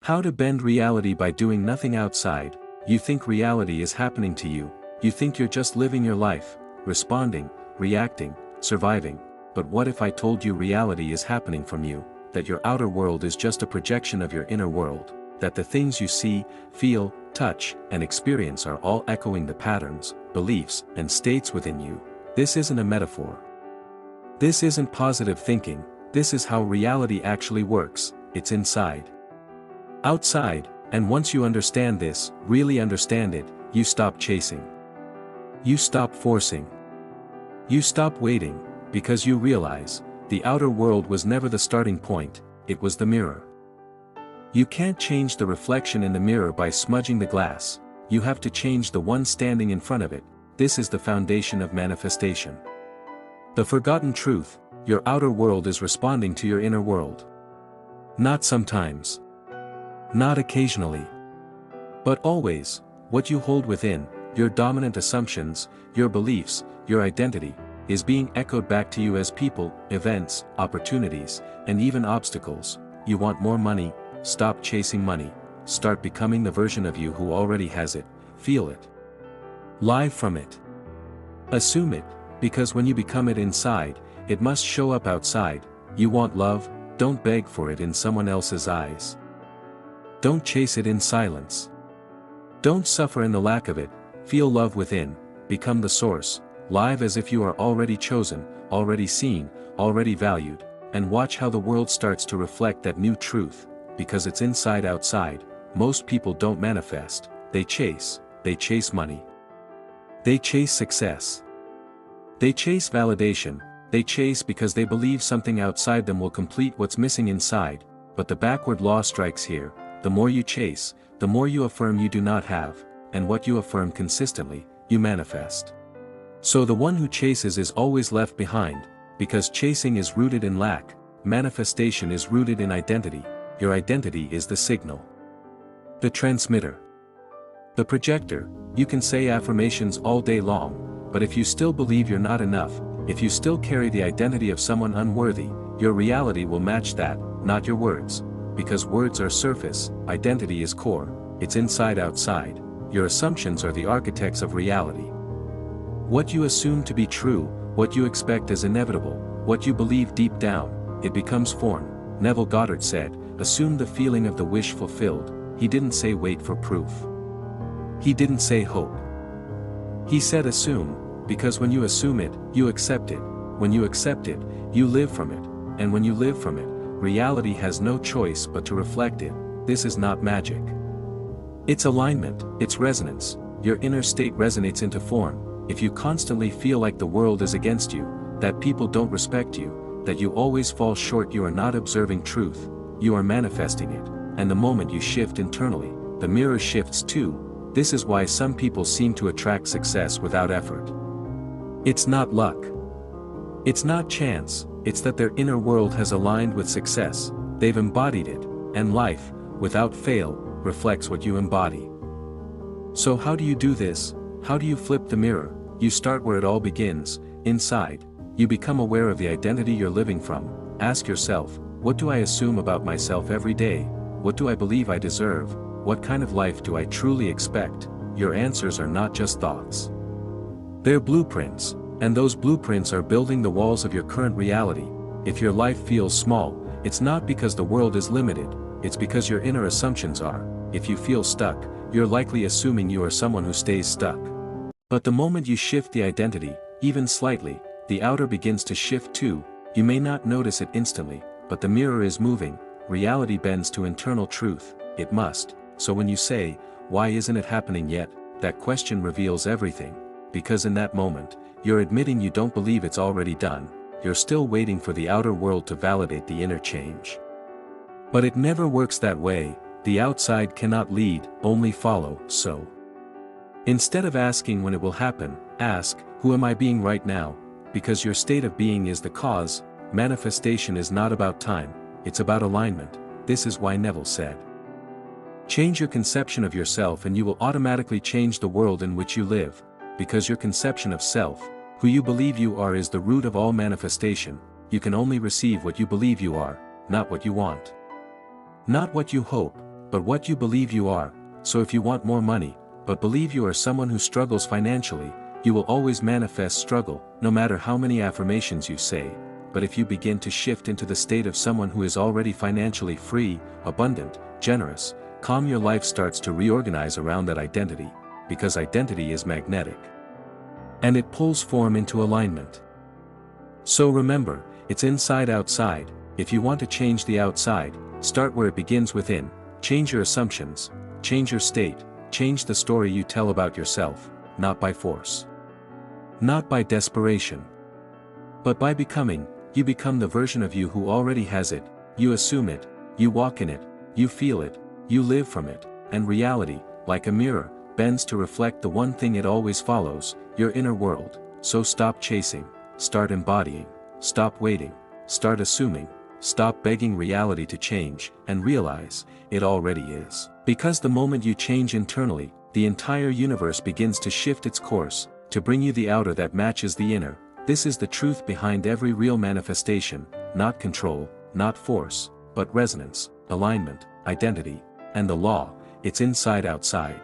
How to bend reality by doing nothing outside. You think reality is happening to you, you think you're just living your life, responding, reacting, surviving. But what if I told you reality is happening from you, that your outer world is just a projection of your inner world, that the things you see, feel, touch, and experience are all echoing the patterns, beliefs, and states within you? This isn't a metaphor. This isn't positive thinking, this is how reality actually works. It's inside. Outside, and once you understand this, really understand it, you stop chasing. You stop forcing. You stop waiting, because you realize, the outer world was never the starting point, it was the mirror. You can't change the reflection in the mirror by smudging the glass, you have to change the one standing in front of it. This is the foundation of manifestation. The forgotten truth: your outer world is responding to your inner world. Not sometimes. Not occasionally. But always. What you hold within, your dominant assumptions, your beliefs, your identity, is being echoed back to you as people, events, opportunities, and even obstacles. You want more money? Stop chasing money. Start becoming the version of you who already has it. Feel it. Live from it. Assume it, because when you become it inside, it must show up outside. You want love? Don't beg for it in someone else's eyes. Don't chase it in silence. Don't suffer in the lack of it. Feel love within, become the source, live as if you are already chosen, already seen, already valued, and watch how the world starts to reflect that new truth, because it's inside outside. Most people don't manifest, they chase money. They chase success. They chase validation, they chase because they believe something outside them will complete what's missing inside, but the backward law strikes here: the more you chase, the more you affirm you do not have, and what you affirm consistently, you manifest. So the one who chases is always left behind, because chasing is rooted in lack, manifestation is rooted in identity. Your identity is the signal. The transmitter. The projector. You can say affirmations all day long, but if you still believe you're not enough, if you still carry the identity of someone unworthy, your reality will match that, not your words. Because words are surface, identity is core, it's inside outside. Your assumptions are the architects of reality. What you assume to be true, what you expect as inevitable, what you believe deep down, it becomes form. Neville Goddard said, "Assume the feeling of the wish fulfilled." He didn't say wait for proof. He didn't say hope. He said assume, because when you assume it, you accept it. When you accept it, you live from it. And when you live from it, reality has no choice but to reflect it. This is not magic. It's alignment, it's resonance. Your inner state resonates into form. If you constantly feel like the world is against you, that people don't respect you, that you always fall short, you are not observing truth, you are manifesting it. And the moment you shift internally, the mirror shifts too. This is why some people seem to attract success without effort. It's not luck. It's not chance, it's that their inner world has aligned with success, they've embodied it, and life, without fail, reflects what you embody. So how do you do this? How do you flip the mirror? You start where it all begins, inside. You become aware of the identity you're living from. Ask yourself, what do I assume about myself every day? What do I believe I deserve? What kind of life do I truly expect? Your answers are not just thoughts. They're blueprints, and those blueprints are building the walls of your current reality. If your life feels small, it's not because the world is limited, it's because your inner assumptions are. If you feel stuck, you're likely assuming you are someone who stays stuck. But the moment you shift the identity, even slightly, the outer begins to shift too. You may not notice it instantly, but the mirror is moving. Reality bends to internal truth, it must. So when you say, why isn't it happening yet? That question reveals everything. Because in that moment, you're admitting you don't believe it's already done, you're still waiting for the outer world to validate the inner change. But it never works that way. The outside cannot lead, only follow. So instead of asking when it will happen, ask, who am I being right now? Because your state of being is the cause. Manifestation is not about time, it's about alignment. This is why Neville said, change your conception of yourself and you will automatically change the world in which you live. Because your conception of self, who you believe you are, is the root of all manifestation. You can only receive what you believe you are, not what you want. Not what you hope, but what you believe you are. So if you want more money, but believe you are someone who struggles financially, you will always manifest struggle, no matter how many affirmations you say. But if you begin to shift into the state of someone who is already financially free, abundant, generous, calm, your life starts to reorganize around that identity, because identity is magnetic. And it pulls form into alignment. So remember, it's inside outside. If you want to change the outside, start where it begins within. Change your assumptions, change your state, change the story you tell about yourself, not by force. Not by desperation. But by becoming. You become the version of you who already has it, you assume it, you walk in it, you feel it, you live from it, and reality, like a mirror, bends to reflect the one thing it always follows, your inner world. So stop chasing, start embodying, stop waiting, start assuming, stop begging reality to change, and realize, it already is. Because the moment you change internally, the entire universe begins to shift its course, to bring you the outer that matches the inner. This is the truth behind every real manifestation, not control, not force, but resonance, alignment, identity, and the law. It's inside outside.